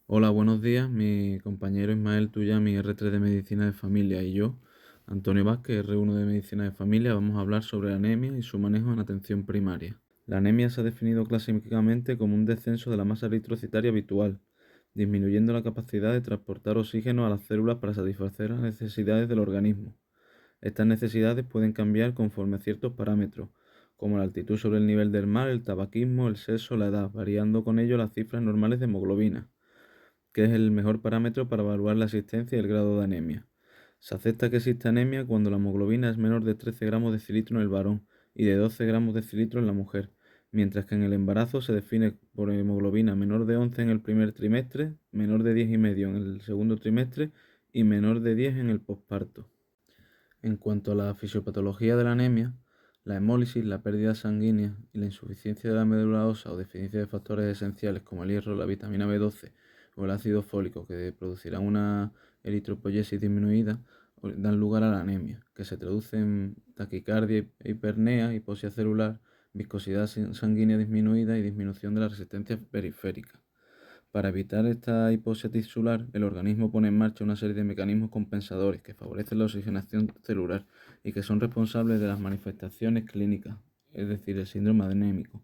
Hola, buenos días. Mi compañero Ismael Tuyami, R3 de Medicina de Familia, y yo, Antonio Vázquez, R1 de Medicina de Familia, vamos a hablar sobre la anemia y su manejo en atención primaria. La anemia se ha definido clásicamente como un descenso de la masa eritrocitaria habitual, disminuyendo la capacidad de transportar oxígeno a las células para satisfacer las necesidades del organismo. Estas necesidades pueden cambiar conforme a ciertos parámetros, como la altitud sobre el nivel del mar, el tabaquismo, el sexo, la edad, variando con ello las cifras normales de hemoglobina, que es el mejor parámetro para evaluar la existencia y el grado de anemia. Se acepta que existe anemia cuando la hemoglobina es menor de 13 gramos de decilitro en el varón y de 12 gramos de decilitro en la mujer, mientras que en el embarazo se define por hemoglobina menor de 11 en el primer trimestre, menor de 10,5 en el segundo trimestre y menor de 10 en el posparto. En cuanto a la fisiopatología de la anemia, la hemólisis, la pérdida sanguínea y la insuficiencia de la médula ósea o deficiencia de factores esenciales como el hierro, la vitamina B12 o el ácido fólico que producirán una eritropoyesis disminuida dan lugar a la anemia, que se traduce en taquicardia e hipernea, hipoxia celular, viscosidad sanguínea disminuida y disminución de la resistencia periférica. Para evitar esta hipoxia tisular, el organismo pone en marcha una serie de mecanismos compensadores que favorecen la oxigenación celular y que son responsables de las manifestaciones clínicas, es decir, el síndrome anémico.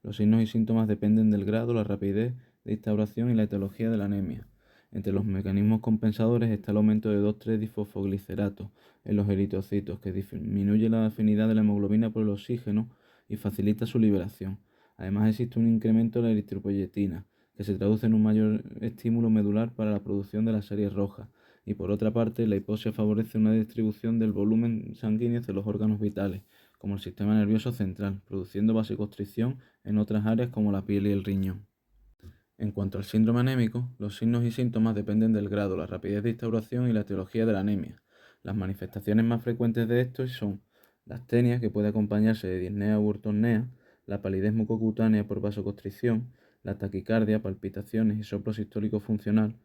Los signos y síntomas dependen del grado, la rapidez de instauración y la etiología de la anemia. Entre los mecanismos compensadores está el aumento de 2,3-disfosfoglicerato en los eritrocitos, que disminuye la afinidad de la hemoglobina por el oxígeno y facilita su liberación. Además existe un incremento de la eritropoyetina, que se traduce en un mayor estímulo medular para la producción de las series rojas, y por otra parte la hipoxia favorece una distribución del volumen sanguíneo hacia los órganos vitales, como el sistema nervioso central, produciendo vasoconstricción en otras áreas como la piel y el riñón. En cuanto al síndrome anémico, los signos y síntomas dependen del grado, la rapidez de instauración y la etiología de la anemia. Las manifestaciones más frecuentes de estos son la astenia, que puede acompañarse de disnea u ortosnea, la palidez mucocutánea por vasoconstricción, la taquicardia, palpitaciones y soplo sistólico funcional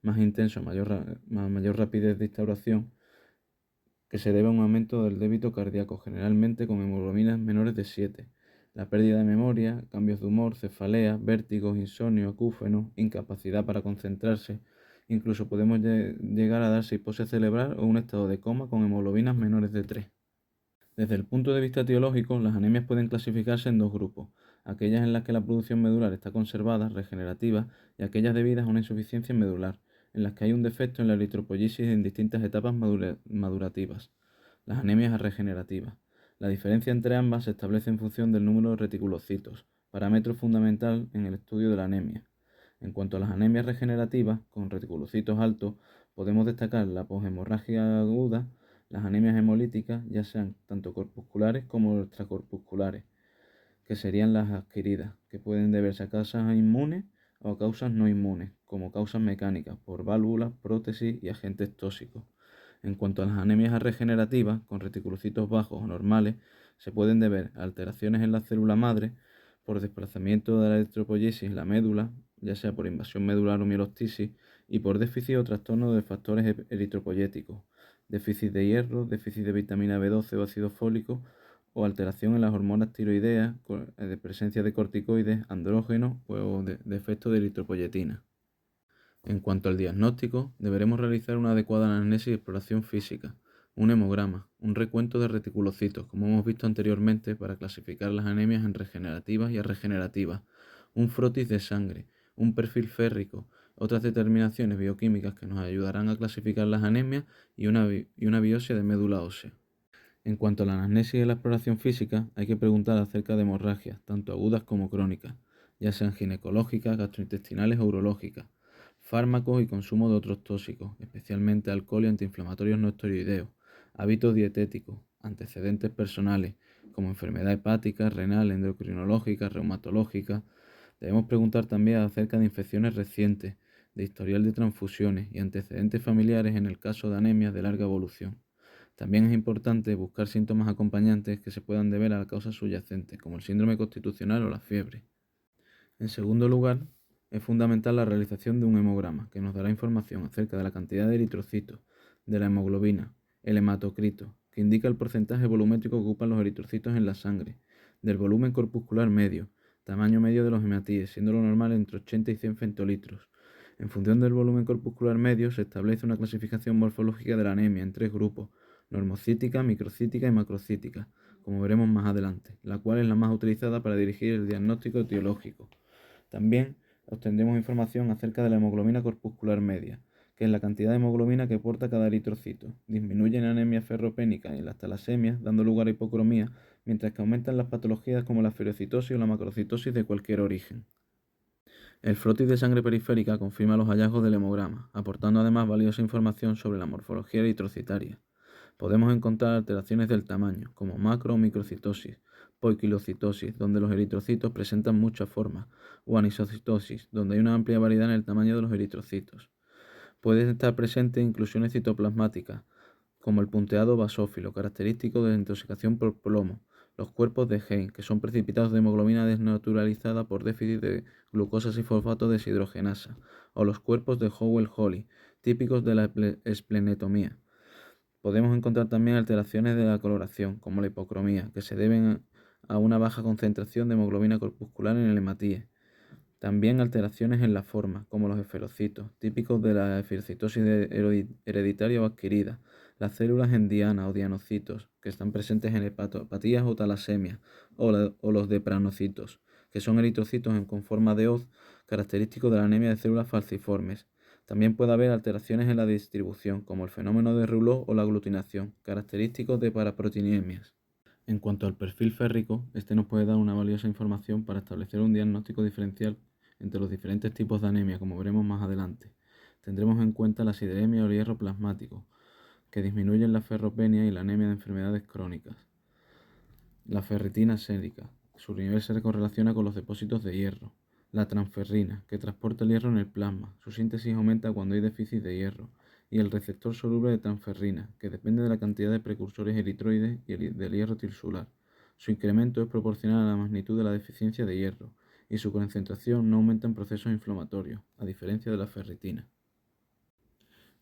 más intenso, mayor rapidez de instauración, que se debe a un aumento del débito cardíaco, generalmente con hemoglobinas menores de 7. La pérdida de memoria, cambios de humor, cefalea, vértigos, insomnio, acúfenos, incapacidad para concentrarse. Incluso podemos llegar a darse hipoxia cerebral o un estado de coma con hemoglobinas menores de 3. Desde el punto de vista etiológico, las anemias pueden clasificarse en dos grupos: aquellas en las que la producción medular está conservada, regenerativa, y aquellas debidas a una insuficiencia medular, en las que hay un defecto en la eritropoyesis en distintas etapas madurativas. Las anemias regenerativas. La diferencia entre ambas se establece en función del número de reticulocitos, parámetro fundamental en el estudio de la anemia. En cuanto a las anemias regenerativas, con reticulocitos altos, podemos destacar la poshemorragia aguda, las anemias hemolíticas, ya sean tanto corpusculares como extracorpusculares, que serían las adquiridas, que pueden deberse a causas inmunes o a causas no inmunes, como causas mecánicas, por válvulas, prótesis y agentes tóxicos. En cuanto a las anemias regenerativas, con reticulocitos bajos o normales, se pueden deber a alteraciones en la célula madre, por desplazamiento de la eritropoyesis en la médula, ya sea por invasión medular o mielostisis, y por déficit o trastorno de factores eritropoyéticos, déficit de hierro, déficit de vitamina B12 o ácido fólico, o alteración en las hormonas tiroideas, de presencia de corticoides, andrógenos o de efecto de eritropoyetina. En cuanto al diagnóstico, deberemos realizar una adecuada anamnesis y exploración física, un hemograma, un recuento de reticulocitos, como hemos visto anteriormente, para clasificar las anemias en regenerativas y arregenerativas, un frotis de sangre, un perfil férrico, otras determinaciones bioquímicas que nos ayudarán a clasificar las anemias y una biopsia de médula ósea. En cuanto a la anamnesis y la exploración física, hay que preguntar acerca de hemorragias, tanto agudas como crónicas, ya sean ginecológicas, gastrointestinales o urológicas, fármacos y consumo de otros tóxicos, especialmente alcohol y antiinflamatorios no esteroideos, hábitos dietéticos, antecedentes personales, como enfermedad hepática, renal, endocrinológica, reumatológica. Debemos preguntar también acerca de infecciones recientes, de historial de transfusiones y antecedentes familiares en el caso de anemias de larga evolución. También es importante buscar síntomas acompañantes que se puedan deber a la causa subyacente, como el síndrome constitucional o la fiebre. En segundo lugar, es fundamental la realización de un hemograma, que nos dará información acerca de la cantidad de eritrocitos, de la hemoglobina, el hematocrito, que indica el porcentaje volumétrico que ocupan los eritrocitos en la sangre, del volumen corpuscular medio, tamaño medio de los hematíes, siendo lo normal entre 80 y 100 femtolitros, En función del volumen corpuscular medio, se establece una clasificación morfológica de la anemia en 3 grupos: normocítica, microcítica y macrocítica, como veremos más adelante, la cual es la más utilizada para dirigir el diagnóstico etiológico. También obtendremos información acerca de la hemoglobina corpuscular media, que es la cantidad de hemoglobina que porta cada eritrocito. Disminuye en anemia ferropénica y en las talasemias, dando lugar a hipocromía, mientras que aumentan las patologías como la ferocitosis o la macrocitosis de cualquier origen. El frotis de sangre periférica confirma los hallazgos del hemograma, aportando además valiosa información sobre la morfología eritrocitaria. Podemos encontrar alteraciones del tamaño, como macro o microcitosis, poiquilocitosis, donde los eritrocitos presentan muchas formas, o anisocitosis, donde hay una amplia variedad en el tamaño de los eritrocitos. Pueden estar presentes inclusiones citoplasmáticas, como el punteado basófilo, característico de la intoxicación por plomo, los cuerpos de Hein, que son precipitados de hemoglobina desnaturalizada por déficit de glucosa y fosfato deshidrogenasa, o los cuerpos de Howell-Holly, típicos de la esplenetomía. Podemos encontrar también alteraciones de la coloración, como la hipocromía, que se deben a una baja concentración de hemoglobina corpuscular en el hematíe. También alteraciones en la forma, como los esferocitos, típicos de la esferocitosis hereditaria o adquirida, las células en diana o dianocitos, que están presentes en hepatopatías o talasemias, o los depranocitos, que son eritrocitos con forma de hoz, característicos de la anemia de células falciformes. También puede haber alteraciones en la distribución, como el fenómeno de Rouleau o la aglutinación, característicos de paraproteinemias. En cuanto al perfil férrico, este nos puede dar una valiosa información para establecer un diagnóstico diferencial entre los diferentes tipos de anemia, como veremos más adelante. Tendremos en cuenta la sideremia o el hierro plasmático, que disminuyen la ferropenia y la anemia de enfermedades crónicas. La ferritina sérica, su nivel se correlaciona con los depósitos de hierro. La transferrina, que transporta el hierro en el plasma, su síntesis aumenta cuando hay déficit de hierro. Y el receptor soluble de transferrina, que depende de la cantidad de precursores eritroides y del hierro tisular. Su incremento es proporcional a la magnitud de la deficiencia de hierro, y su concentración no aumenta en procesos inflamatorios, a diferencia de la ferritina.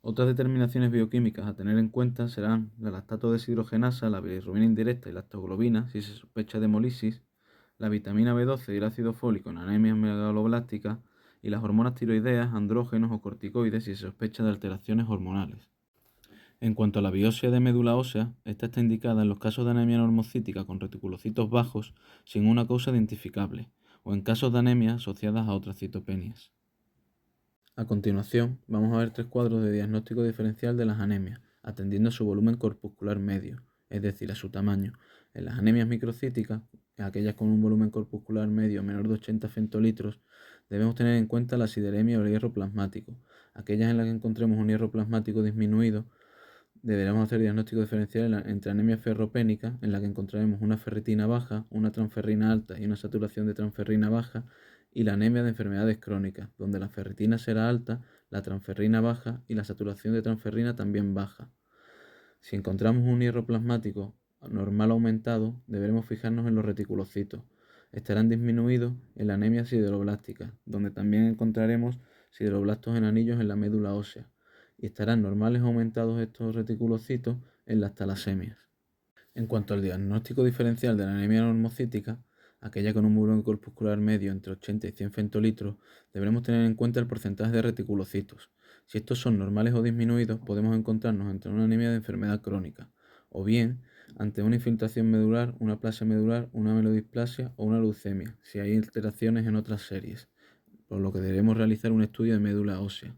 Otras determinaciones bioquímicas a tener en cuenta serán la lactato deshidrogenasa, la bilirrubina indirecta y la lactoglobina, si se sospecha de hemolisis, la vitamina B12 y el ácido fólico en anemias megaloblásticas, y las hormonas tiroideas, andrógenos o corticoides si se sospecha de alteraciones hormonales. En cuanto a la biopsia de médula ósea, esta está indicada en los casos de anemia normocítica con reticulocitos bajos sin una causa identificable, o en casos de anemia asociadas a otras citopenias. A continuación, vamos a ver 3 cuadros de diagnóstico diferencial de las anemias, atendiendo a su volumen corpuscular medio, es decir, a su tamaño. En las anemias microcíticas, aquellas con un volumen corpuscular medio menor de 80 femtolitros, debemos tener en cuenta la sideremia o el hierro plasmático. Aquellas en las que encontremos un hierro plasmático disminuido, deberemos hacer diagnóstico diferencial entre anemia ferropénica, en la que encontraremos una ferritina baja, una transferrina alta y una saturación de transferrina baja, y la anemia de enfermedades crónicas, donde la ferritina será alta, la transferrina baja y la saturación de transferrina también baja. Si encontramos un hierro plasmático normal aumentado, deberemos fijarnos en los reticulocitos. Estarán disminuidos en la anemia sideroblástica, donde también encontraremos sideroblastos en anillos en la médula ósea, y estarán normales o aumentados estos reticulocitos en las talasemias. En cuanto al diagnóstico diferencial de la anemia normocítica, aquella con un volumen corpuscular medio entre 80 y 100 femtolitros, deberemos tener en cuenta el porcentaje de reticulocitos. Si estos son normales o disminuidos, podemos encontrarnos ante una anemia de enfermedad crónica, o bien ante una infiltración medular, una aplasia medular, una melodisplasia o una leucemia, si hay alteraciones en otras series, por lo que debemos realizar un estudio de médula ósea.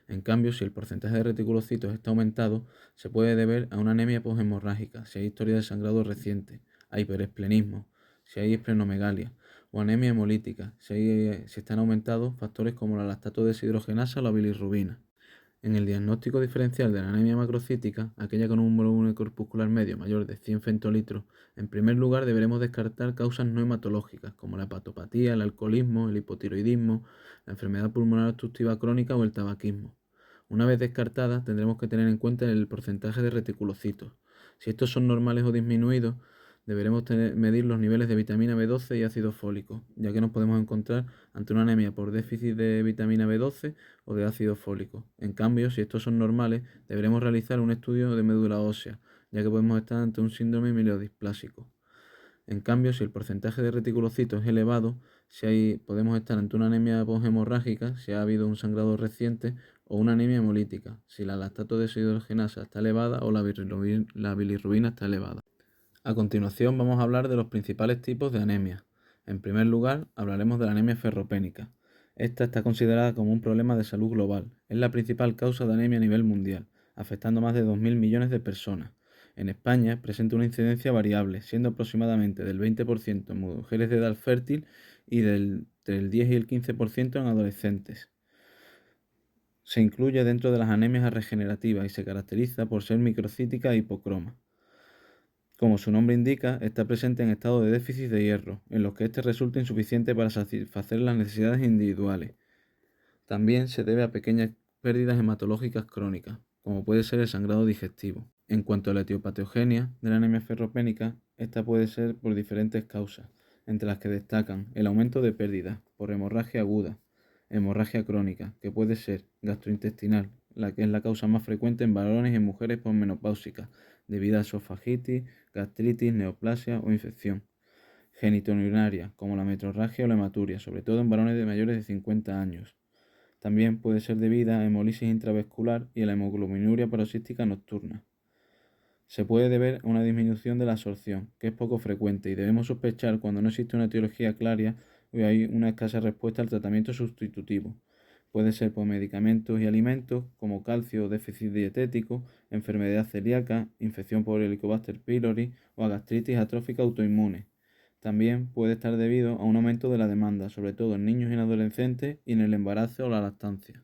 En cambio, si el porcentaje de reticulocitos está aumentado, se puede deber a una anemia poshemorrágica, si hay historia de sangrado reciente, a hiperesplenismo, si hay esplenomegalia, o anemia hemolítica, si están aumentados factores como la lactato deshidrogenasa o la bilirrubina. En el diagnóstico diferencial de la anemia macrocítica, aquella con un volumen corpuscular medio mayor de 100 femtolitros, en primer lugar deberemos descartar causas no hematológicas como la hepatopatía, el alcoholismo, el hipotiroidismo, la enfermedad pulmonar obstructiva crónica o el tabaquismo. Una vez descartadas, tendremos que tener en cuenta el porcentaje de reticulocitos. Si estos son normales o disminuidos, deberemos medir los niveles de vitamina B12 y ácido fólico, ya que nos podemos encontrar ante una anemia por déficit de vitamina B12 o de ácido fólico. En cambio, si estos son normales, deberemos realizar un estudio de médula ósea, ya que podemos estar ante un síndrome mielodisplásico. En cambio, si el porcentaje de reticulocitos es elevado, Podemos estar ante una anemia poshemorrágica si ha habido un sangrado reciente o una anemia hemolítica, si la lactato deshidrogenasa está elevada o la bilirrubina está elevada. A continuación vamos a hablar de los principales tipos de anemia. En primer lugar, hablaremos de la anemia ferropénica. Esta está considerada como un problema de salud global. Es la principal causa de anemia a nivel mundial, afectando a más de 2.000 millones de personas. En España presenta una incidencia variable, siendo aproximadamente del 20% en mujeres de edad fértil y entre el 10 y el 15% en adolescentes. Se incluye dentro de las anemias regenerativas y se caracteriza por ser microcítica e hipocroma. Como su nombre indica, está presente en estado de déficit de hierro, en los que éste resulta insuficiente para satisfacer las necesidades individuales. También se debe a pequeñas pérdidas hematológicas crónicas, como puede ser el sangrado digestivo. En cuanto a la etiopatogenia de la anemia ferropénica, esta puede ser por diferentes causas, entre las que destacan el aumento de pérdidas por hemorragia aguda, hemorragia crónica, que puede ser gastrointestinal, la que es la causa más frecuente en varones y en mujeres posmenopáusicas, debido a esofagitis, gastritis, neoplasia o infección. Genitourinaria, como la metrorragia o la hematuria, sobre todo en varones de mayores de 50 años. También puede ser debida a hemólisis intravascular y a la hemoglobinuria paroxística nocturna. Se puede deber a una disminución de la absorción, que es poco frecuente, y debemos sospechar cuando no existe una etiología clara o hay una escasa respuesta al tratamiento sustitutivo. Puede ser por medicamentos y alimentos como calcio o déficit dietético, enfermedad celíaca, infección por Helicobacter pylori o a gastritis atrófica autoinmune. También puede estar debido a un aumento de la demanda, sobre todo en niños y en adolescentes y en el embarazo o la lactancia.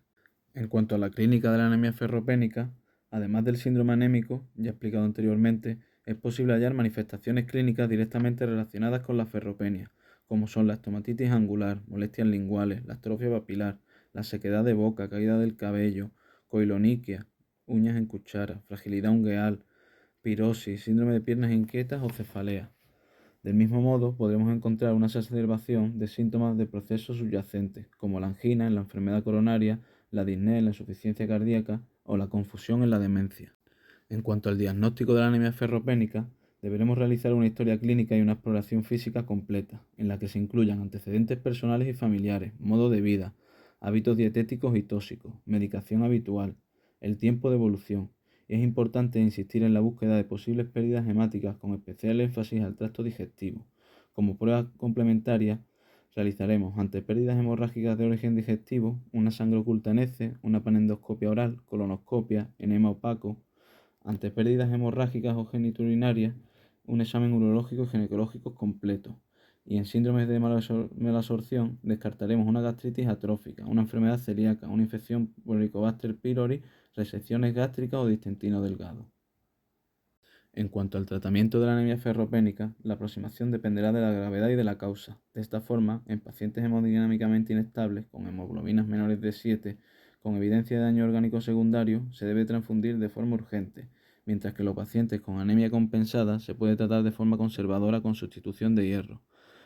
En cuanto a la clínica de la anemia ferropénica, además del síndrome anémico, ya explicado anteriormente, es posible hallar manifestaciones clínicas directamente relacionadas con la ferropenia, como son la estomatitis angular, molestias linguales, la atrofia papilar, la sequedad de boca, caída del cabello, coiloniquia, uñas en cuchara, fragilidad ungueal, pirosis, síndrome de piernas inquietas o cefalea. Del mismo modo, podremos encontrar una exacerbación de síntomas de procesos subyacentes, como la angina en la enfermedad coronaria, la disnea en la insuficiencia cardíaca o la confusión en la demencia. En cuanto al diagnóstico de la anemia ferropénica, deberemos realizar una historia clínica y una exploración física completa, en la que se incluyan antecedentes personales y familiares, modo de vida, hábitos dietéticos y tóxicos, medicación habitual, el tiempo de evolución. Es importante insistir en la búsqueda de posibles pérdidas hemáticas con especial énfasis al tracto digestivo. Como prueba complementaria, realizaremos ante pérdidas hemorrágicas de origen digestivo una sangre oculta en heces, una panendoscopia oral, colonoscopia, enema opaco. Ante pérdidas hemorrágicas o geniturinarias, un examen urológico y ginecológico completo. Y en síndromes de mala absorción, descartaremos una gastritis atrófica, una enfermedad celíaca, una infección por Helicobacter pylori, resecciones gástricas o distentino delgado. En cuanto al tratamiento de la anemia ferropénica, la aproximación dependerá de la gravedad y de la causa. De esta forma, en pacientes hemodinámicamente inestables, con hemoglobinas menores de 7, con evidencia de daño orgánico secundario, se debe transfundir de forma urgente, mientras que los pacientes con anemia compensada se puede tratar de forma conservadora con sustitución de hierro.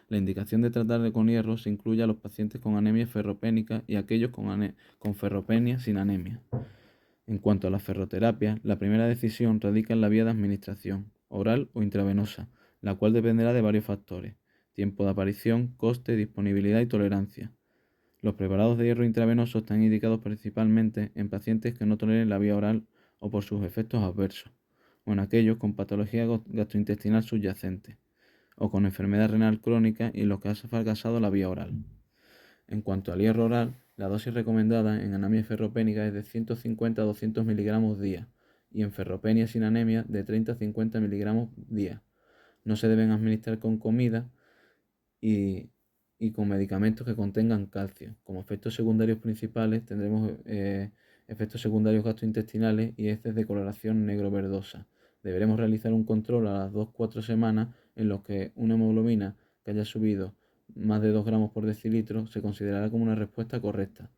La indicación de tratar con hierro se incluye a los pacientes con anemia ferropénica y a aquellos con ferropenia sin anemia. En cuanto a la ferroterapia, la primera decisión radica en la vía de administración, oral o intravenosa, la cual dependerá de varios factores: tiempo de aparición, coste, disponibilidad y tolerancia. Los preparados de hierro intravenoso están indicados principalmente en pacientes que no toleren la vía oral o por sus efectos adversos, o en aquellos con patología gastrointestinal subyacente, o con enfermedad renal crónica y en los que ha fracasado la vía oral. En cuanto al hierro oral, la dosis recomendada en anemia ferropénica es de 150 a 200 miligramos día y en ferropenia sin anemia de 30 a 50 miligramos día. No se deben administrar con comida y con medicamentos que contengan calcio. Como efectos secundarios principales tendremos efectos secundarios gastrointestinales y heces de coloración negro-verdosa. Deberemos realizar un control a las 2-4 semanas en los que una hemoglobina que haya subido más de 2 gramos por decilitro se considerará como una respuesta correcta.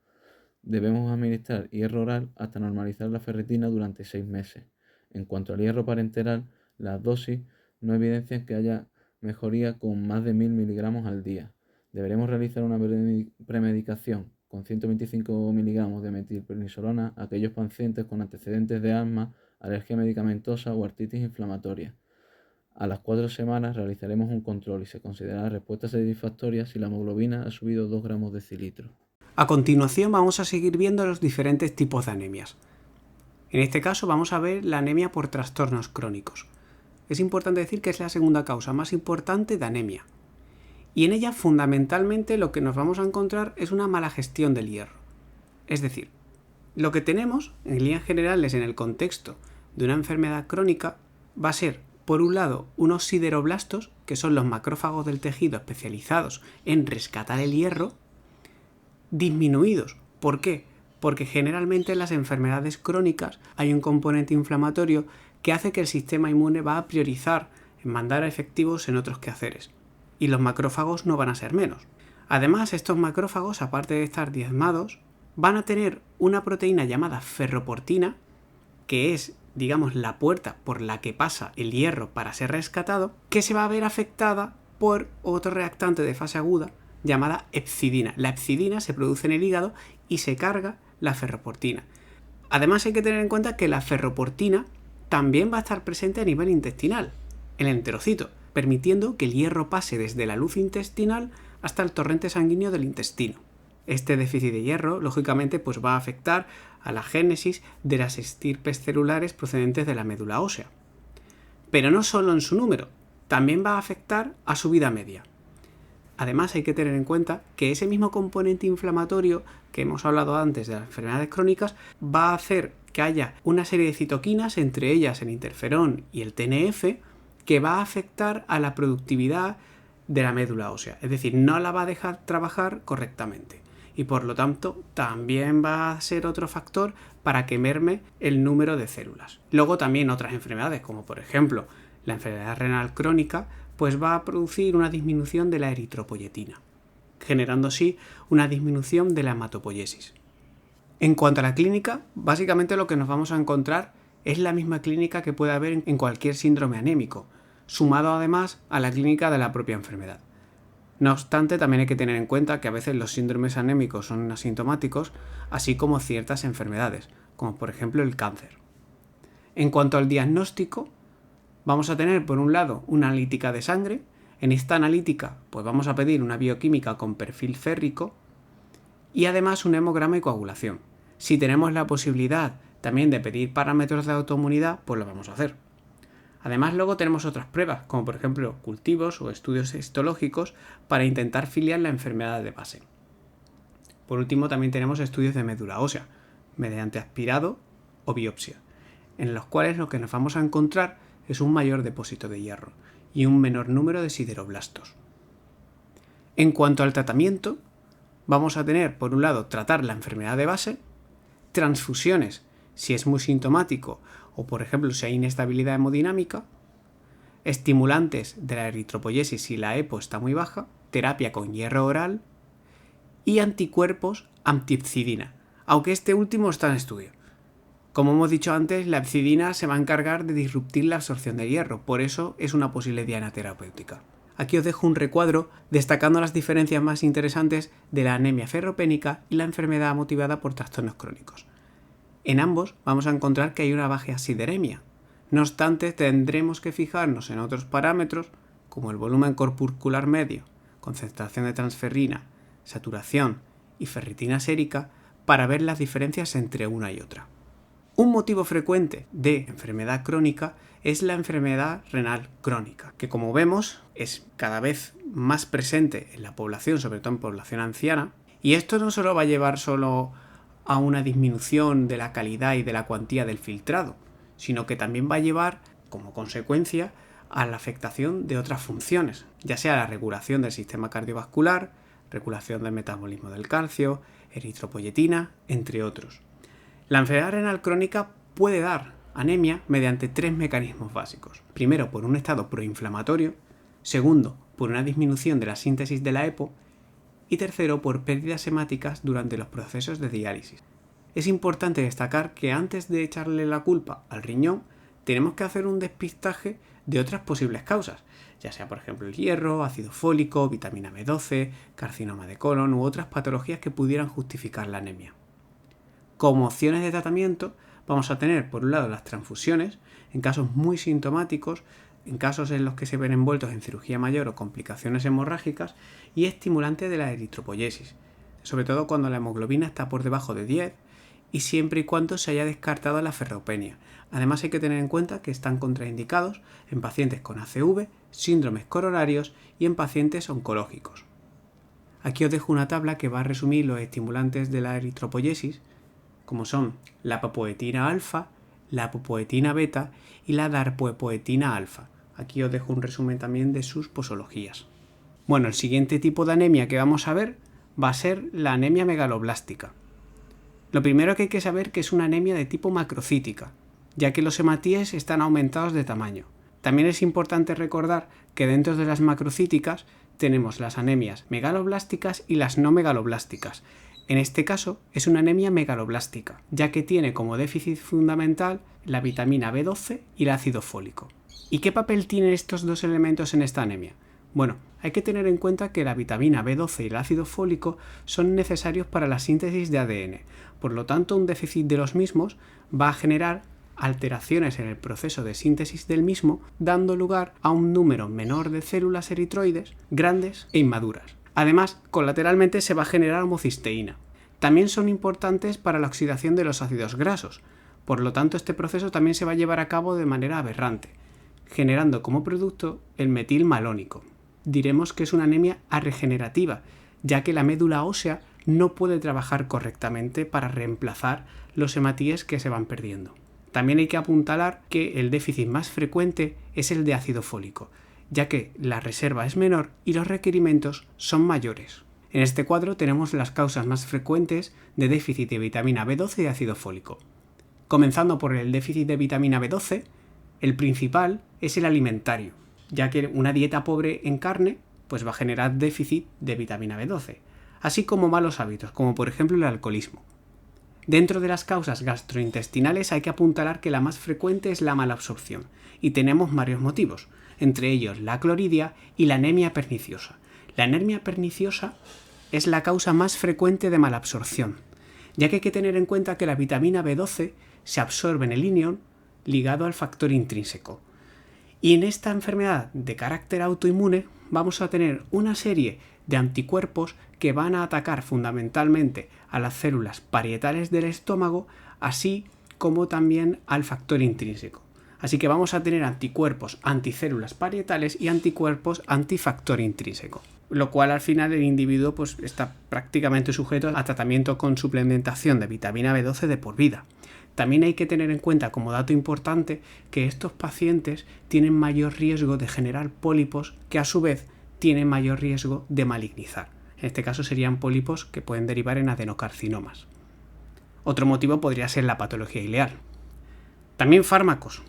Debemos administrar hierro oral hasta normalizar la ferritina durante 6 meses. En cuanto al hierro parenteral, las dosis no evidencian que haya mejoría con más de 1000 miligramos al día. Deberemos realizar una premedicación con 125 miligramos de metilprednisolona a aquellos pacientes con antecedentes de asma, alergia medicamentosa o artritis inflamatoria. A las 4 semanas realizaremos un control y se considerará respuesta satisfactoria si la hemoglobina ha subido 2 gramos decilitro. A continuación vamos a seguir viendo los diferentes tipos de anemias. En este caso vamos a ver la anemia por trastornos crónicos. Es importante decir que es la segunda causa más importante de anemia. Y en ella fundamentalmente lo que nos vamos a encontrar es una mala gestión del hierro. Es decir, lo que tenemos en líneas generales en el contexto de una enfermedad crónica va a ser, por un lado, unos sideroblastos, que son los macrófagos del tejido especializados en rescatar el hierro, disminuidos. ¿Por qué? Porque generalmente en las enfermedades crónicas hay un componente inflamatorio que hace que el sistema inmune va a priorizar en mandar a efectivos en otros quehaceres. Y los macrófagos no van a ser menos. Además, estos macrófagos, aparte de estar diezmados, van a tener una proteína llamada ferroportina, que es, digamos, la puerta por la que pasa el hierro para ser rescatado, que se va a ver afectada por otro reactante de fase aguda llamada hepcidina. La hepcidina se produce en el hígado y se carga la ferroportina. Además hay que tener en cuenta que la ferroportina también va a estar presente a nivel intestinal, en el enterocito, permitiendo que el hierro pase desde la luz intestinal hasta el torrente sanguíneo del intestino. Este déficit de hierro, lógicamente, pues va a afectar a la génesis de las estirpes celulares procedentes de la médula ósea. Pero no solo en su número, también va a afectar a su vida media. Además hay que tener en cuenta que ese mismo componente inflamatorio que hemos hablado antes de las enfermedades crónicas va a hacer que haya una serie de citoquinas, entre ellas el interferón y el TNF, que va a afectar a la productividad de la médula ósea. Es decir, no la va a dejar trabajar correctamente. Y por lo tanto también va a ser otro factor para que merme el número de células. Luego también otras enfermedades, como por ejemplo la enfermedad renal crónica, pues va a producir una disminución de la eritropoyetina, generando así una disminución de la hematopoiesis. En cuanto a la clínica, básicamente lo que nos vamos a encontrar es la misma clínica que puede haber en cualquier síndrome anémico, sumado además a la clínica de la propia enfermedad. No obstante, también hay que tener en cuenta que a veces los síndromes anémicos son asintomáticos, así como ciertas enfermedades, como por ejemplo el cáncer. En cuanto al diagnóstico, vamos a tener por un lado una analítica de sangre. En esta analítica pues vamos a pedir una bioquímica con perfil férrico y además un hemograma y coagulación. Si tenemos la posibilidad también de pedir parámetros de autoinmunidad, pues lo vamos a hacer. Además luego tenemos otras pruebas, como por ejemplo cultivos o estudios histológicos para intentar filiar la enfermedad de base. Por último también tenemos estudios de médula ósea, mediante aspirado o biopsia, en los cuales lo que nos vamos a encontrar es un mayor depósito de hierro y un menor número de sideroblastos. En cuanto al tratamiento, vamos a tener, por un lado, tratar la enfermedad de base, transfusiones si es muy sintomático o, por ejemplo, si hay inestabilidad hemodinámica, estimulantes de la eritropoyesis si la EPO está muy baja, terapia con hierro oral y anticuerpos antihepcidina, aunque este último está en estudio. Como hemos dicho antes, la hepcidina se va a encargar de disruptir la absorción de hierro, por eso es una posible diana terapéutica. Aquí os dejo un recuadro destacando las diferencias más interesantes de la anemia ferropénica y la enfermedad motivada por trastornos crónicos. En ambos vamos a encontrar que hay una baja sideremia. No obstante, tendremos que fijarnos en otros parámetros como el volumen corpuscular medio, concentración de transferrina, saturación y ferritina sérica para ver las diferencias entre una y otra. Un motivo frecuente de enfermedad crónica es la enfermedad renal crónica, que como vemos es cada vez más presente en la población, sobre todo en población anciana, y esto no solo va a llevar solo a una disminución de la calidad y de la cuantía del filtrado, sino que también va a llevar como consecuencia a la afectación de otras funciones, ya sea la regulación del sistema cardiovascular, regulación del metabolismo del calcio, eritropoyetina, entre otros. La enfermedad renal crónica puede dar anemia mediante 3 mecanismos básicos. Primero, por un estado proinflamatorio. Segundo, por una disminución de la síntesis de la EPO. Y tercero, por pérdidas hemáticas durante los procesos de diálisis. Es importante destacar que antes de echarle la culpa al riñón, tenemos que hacer un despistaje de otras posibles causas, ya sea por ejemplo el hierro, ácido fólico, vitamina B12, carcinoma de colon u otras patologías que pudieran justificar la anemia. Como opciones de tratamiento vamos a tener por un lado las transfusiones, en casos muy sintomáticos en casos en los que se ven envueltos en cirugía mayor o complicaciones hemorrágicas, y estimulante de la eritropoyesis, sobre todo cuando la hemoglobina está por debajo de 10 y siempre y cuando se haya descartado la ferropenia. Además hay que tener en cuenta que están contraindicados en pacientes con ACV, síndromes coronarios y en pacientes oncológicos. Aquí os dejo una tabla que va a resumir los estimulantes de la eritropoyesis, como son la apopoetina alfa, la apopoetina beta y la darpoepoetina alfa. Aquí os dejo un resumen también de sus posologías. Bueno, el siguiente tipo de anemia que vamos a ver va a ser la anemia megaloblástica. Lo primero que hay que saber que es una anemia de tipo macrocítica, ya que los hematíes están aumentados de tamaño. También es importante recordar que dentro de las macrocíticas tenemos las anemias megaloblásticas y las no megaloblásticas. En este caso es una anemia megaloblástica, ya que tiene como déficit fundamental la vitamina B12 y el ácido fólico. ¿Y qué papel tienen estos dos elementos en esta anemia? Bueno, hay que tener en cuenta que la vitamina B12 y el ácido fólico son necesarios para la síntesis de ADN. Por lo tanto, un déficit de los mismos va a generar alteraciones en el proceso de síntesis del mismo, dando lugar a un número menor de células eritroides grandes e inmaduras. Además, colateralmente se va a generar homocisteína. También son importantes para la oxidación de los ácidos grasos. Por lo tanto, este proceso también se va a llevar a cabo de manera aberrante, generando como producto el metilmalónico. Diremos que es una anemia arregenerativa, ya que la médula ósea no puede trabajar correctamente para reemplazar los hematíes que se van perdiendo. También hay que apuntalar que el déficit más frecuente es el de ácido fólico, ya que la reserva es menor y los requerimientos son mayores. En este cuadro tenemos las causas más frecuentes de déficit de vitamina B12 y ácido fólico. Comenzando por el déficit de vitamina B12, el principal es el alimentario, ya que una dieta pobre en carne pues va a generar déficit de vitamina B12, así como malos hábitos, como por ejemplo el alcoholismo. Dentro de las causas gastrointestinales hay que apuntalar que la más frecuente es la malabsorción, y tenemos varios motivos, entre ellos la cloridia y la anemia perniciosa. La anemia perniciosa es la causa más frecuente de malabsorción, ya que hay que tener en cuenta que la vitamina B12 se absorbe en el ilion ligado al factor intrínseco. Y en esta enfermedad de carácter autoinmune vamos a tener una serie de anticuerpos que van a atacar fundamentalmente a las células parietales del estómago, así como también al factor intrínseco. Así que vamos a tener anticuerpos anticélulas parietales y anticuerpos antifactor intrínseco, lo cual al final el individuo pues está prácticamente sujeto a tratamiento con suplementación de vitamina B12 de por vida. También hay que tener en cuenta como dato importante que estos pacientes tienen mayor riesgo de generar pólipos que a su vez tienen mayor riesgo de malignizar. En este caso serían pólipos que pueden derivar en adenocarcinomas. Otro motivo podría ser la patología ileal. También fármacos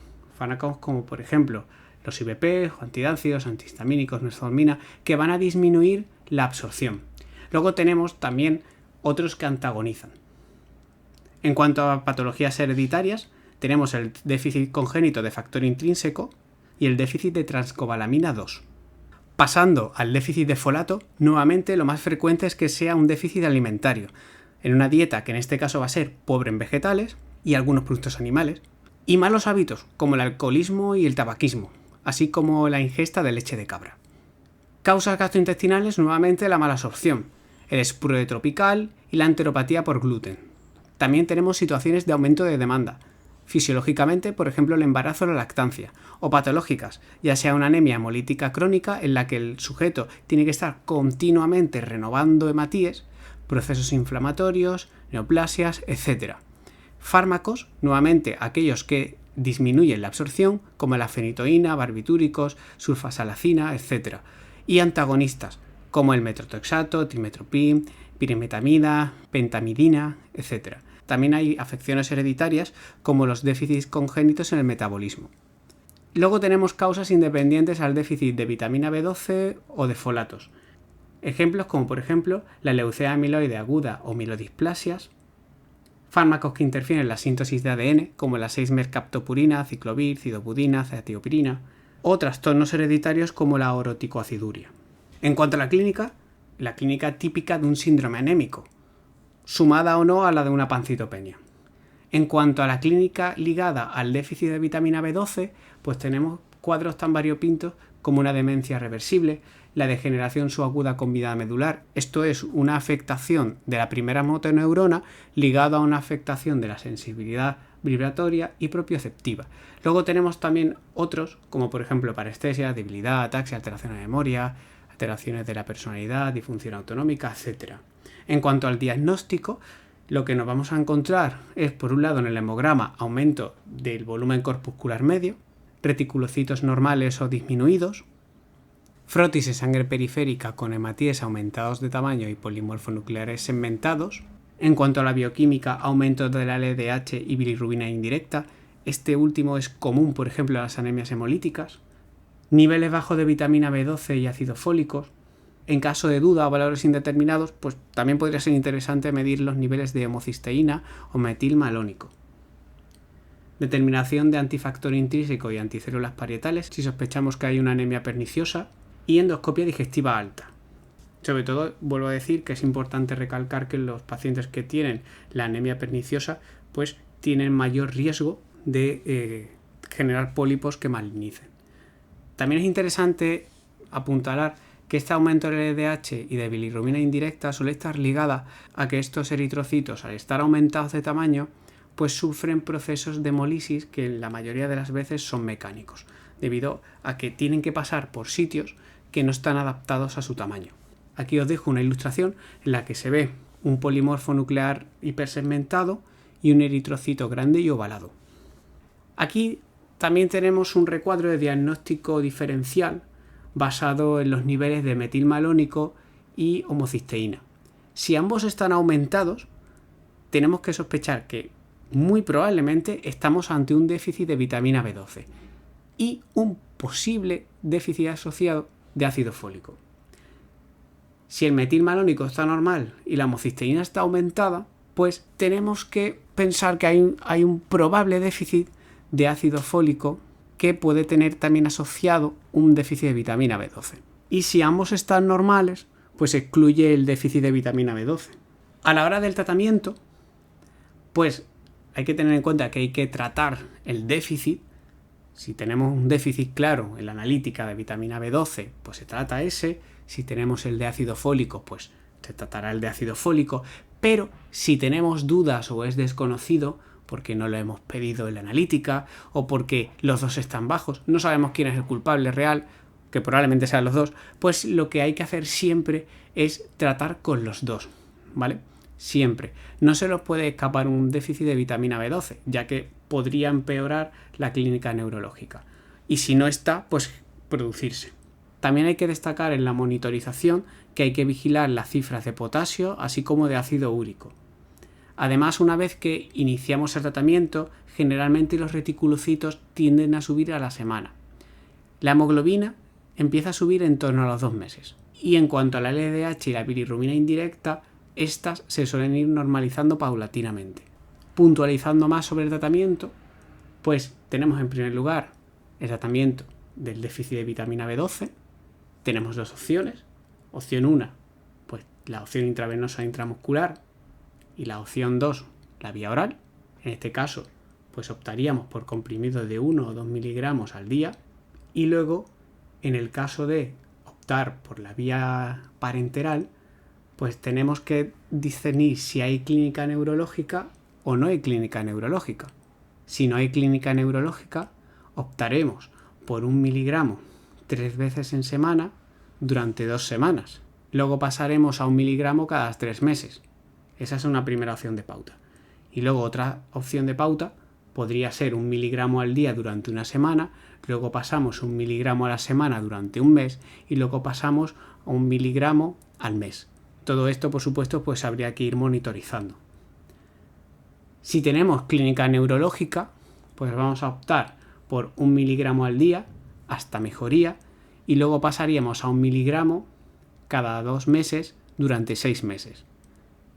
como por ejemplo los IVP, antidáncidos, antihistamínicos, metformina, que van a disminuir la absorción. Luego tenemos también otros que antagonizan. En cuanto a patologías hereditarias, tenemos el déficit congénito de factor intrínseco y el déficit de transcobalamina 2. Pasando al déficit de folato, nuevamente lo más frecuente es que sea un déficit alimentario, en una dieta que en este caso va a ser pobre en vegetales y algunos productos animales, y malos hábitos como el alcoholismo y el tabaquismo, así como la ingesta de leche de cabra. Causas gastrointestinales, nuevamente la malabsorción, el espuro tropical y la enteropatía por gluten. También tenemos situaciones de aumento de demanda, fisiológicamente, por ejemplo, el embarazo o la lactancia, o patológicas, ya sea una anemia hemolítica crónica en la que el sujeto tiene que estar continuamente renovando hematíes, procesos inflamatorios, neoplasias, etc. Fármacos, nuevamente aquellos que disminuyen la absorción, como la fenitoína, barbitúricos, sulfasalacina, etc. Y antagonistas, como el metrotrexato, trimestoprim, pirimetamida, pentamidina, etc. También hay afecciones hereditarias como los déficits congénitos en el metabolismo. Luego tenemos causas independientes al déficit de vitamina B12 o de folatos. Ejemplos como por ejemplo la leucemia amiloide aguda o mielodisplasias, fármacos que interfieren en la síntesis de ADN como la 6-mercaptopurina, ciclovir, cidopudina, ceatiopirina, o trastornos hereditarios como la oroticoaciduria. En cuanto a la clínica típica de un síndrome anémico, sumada o no a la de una pancitopenia. En cuanto a la clínica ligada al déficit de vitamina B12, pues tenemos cuadros tan variopintos como una demencia reversible, la degeneración subaguda con vida medular. Esto es una afectación de la primera motoneurona ligada a una afectación de la sensibilidad vibratoria y propioceptiva. Luego tenemos también otros, como por ejemplo parestesia, debilidad, ataxia, alteraciones de memoria, alteraciones de la personalidad, disfunción autonómica, etc. En cuanto al diagnóstico, lo que nos vamos a encontrar es, por un lado, en el hemograma, aumento del volumen corpuscular medio, reticulocitos normales o disminuidos, frotis de sangre periférica con hematíes aumentados de tamaño y polimorfonucleares segmentados. En cuanto a la bioquímica, aumento de la LDH y bilirrubina indirecta. Este último es común, por ejemplo, a las anemias hemolíticas. Niveles bajos de vitamina B12 y ácidos fólicos. En caso de duda o valores indeterminados, pues también podría ser interesante medir los niveles de homocisteína o metilmalónico. Determinación de antifactor intrínseco y anticélulas parietales si sospechamos que hay una anemia perniciosa. Y endoscopia digestiva alta. Sobre todo, vuelvo a decir que es importante recalcar que los pacientes que tienen la anemia perniciosa pues tienen mayor riesgo de generar pólipos que malignicen. También es interesante apuntalar que este aumento del LDH y de bilirrubina indirecta suele estar ligada a que estos eritrocitos, al estar aumentados de tamaño, pues sufren procesos de hemólisis que en la mayoría de las veces son mecánicos, debido a que tienen que pasar por sitios que no están adaptados a su tamaño. Aquí os dejo una ilustración en la que se ve un polimorfo nuclear hipersegmentado y un eritrocito grande y ovalado. Aquí también tenemos un recuadro de diagnóstico diferencial basado en los niveles de metilmalónico y homocisteína. Si ambos están aumentados, tenemos que sospechar que muy probablemente estamos ante un déficit de vitamina B12 y un posible déficit asociado de ácido fólico. Si el metilmalónico está normal y la homocisteína está aumentada, pues tenemos que pensar que hay un probable déficit de ácido fólico que puede tener también asociado un déficit de vitamina B12. Y si ambos están normales, pues excluye el déficit de vitamina B12. A la hora del tratamiento, pues hay que tener en cuenta que hay que tratar el déficit. Si tenemos un déficit claro en la analítica de vitamina B12, pues se trata ese. Si tenemos el de ácido fólico, pues se tratará el de ácido fólico. Pero si tenemos dudas o es desconocido, porque no lo hemos pedido en la analítica o porque los dos están bajos, no sabemos quién es el culpable real, que probablemente sean los dos, pues lo que hay que hacer siempre es tratar con los dos, ¿vale? Siempre. No se nos puede escapar un déficit de vitamina B12, ya que podría empeorar la clínica neurológica. Y si no está, pues producirse. También hay que destacar en la monitorización que hay que vigilar las cifras de potasio, así como de ácido úrico. Además, una vez que iniciamos el tratamiento, generalmente los reticulocitos tienden a subir a la semana. La hemoglobina empieza a subir en torno a los 2 meses. Y en cuanto a la LDH y la bilirrubina indirecta, estas se suelen ir normalizando paulatinamente. Puntualizando más sobre el tratamiento, pues tenemos en primer lugar el tratamiento del déficit de vitamina B12. Tenemos 2 opciones. Opción 1, pues la opción intravenosa intramuscular, y la opción 2, la vía oral. En este caso, pues optaríamos por comprimidos de 1 o 2 miligramos al día. Y luego, en el caso de optar por la vía parenteral, pues tenemos que discernir si hay clínica neurológica o no hay clínica neurológica. Si no hay clínica neurológica, optaremos por 1 miligramo 3 veces en semana durante 2 semanas. Luego pasaremos a 1 miligramo cada 3 meses. Esa es una primera opción de pauta. Y luego otra opción de pauta podría ser 1 miligramo al día durante una semana, luego pasamos 1 miligramo a la semana durante un mes y luego pasamos a 1 miligramo al mes. Todo esto, por supuesto, pues habría que ir monitorizando. Si tenemos clínica neurológica, pues vamos a optar por 1 miligramo al día hasta mejoría y luego pasaríamos a 1 miligramo cada 2 meses durante 6 meses.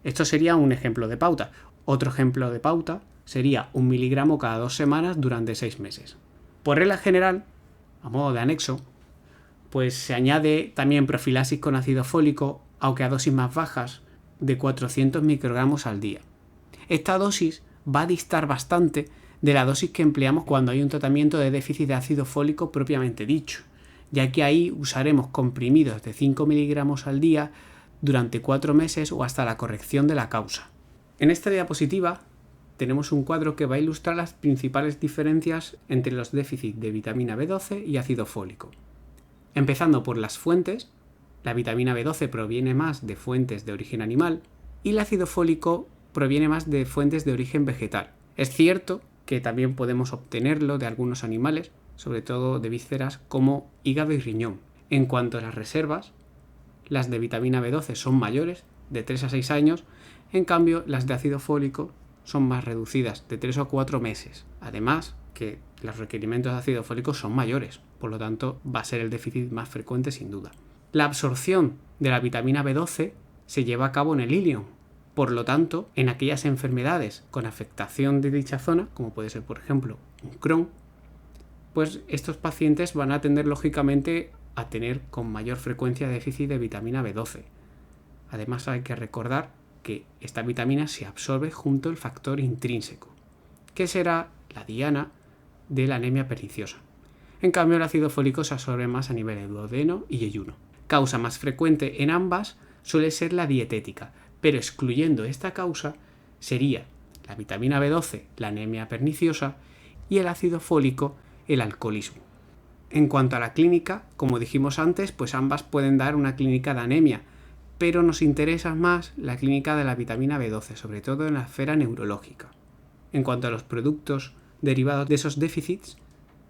Esto sería un ejemplo de pauta. Otro ejemplo de pauta sería 1 miligramo cada 2 semanas durante 6 meses. Por regla general, a modo de anexo, pues se añade también profilaxis con ácido fólico, aunque a dosis más bajas, de 400 microgramos al día. Esta dosis va a distar bastante de la dosis que empleamos cuando hay un tratamiento de déficit de ácido fólico propiamente dicho, ya que ahí usaremos comprimidos de 5 miligramos al día durante 4 meses o hasta la corrección de la causa. En esta diapositiva tenemos un cuadro que va a ilustrar las principales diferencias entre los déficits de vitamina B12 y ácido fólico. Empezando por las fuentes, la vitamina B12 proviene más de fuentes de origen animal y el ácido fólico proviene más de fuentes de origen vegetal. Es cierto que también podemos obtenerlo de algunos animales, sobre todo de vísceras como hígado y riñón. En cuanto a las reservas, las de vitamina B12 son mayores, de 3 a 6 años, en cambio las de ácido fólico son más reducidas, de 3 o 4 meses. Además, que los requerimientos de ácido fólico son mayores, por lo tanto va a ser el déficit más frecuente sin duda. La absorción de la vitamina B12 se lleva a cabo en el ilion, por lo tanto, en aquellas enfermedades con afectación de dicha zona, como puede ser por ejemplo un Crohn, pues estos pacientes van a tender lógicamente a tener con mayor frecuencia déficit de vitamina B12. Además hay que recordar que esta vitamina se absorbe junto al factor intrínseco, que será la diana de la anemia perniciosa. En cambio, el ácido fólico se absorbe más a nivel de duodeno y yeyuno. Causa más frecuente en ambas suele ser la dietética, pero excluyendo esta causa sería la vitamina B12, la anemia perniciosa, y el ácido fólico, el alcoholismo. En cuanto a la clínica, como dijimos antes, pues ambas pueden dar una clínica de anemia, pero nos interesa más la clínica de la vitamina B12, sobre todo en la esfera neurológica. En cuanto a los productos derivados de esos déficits,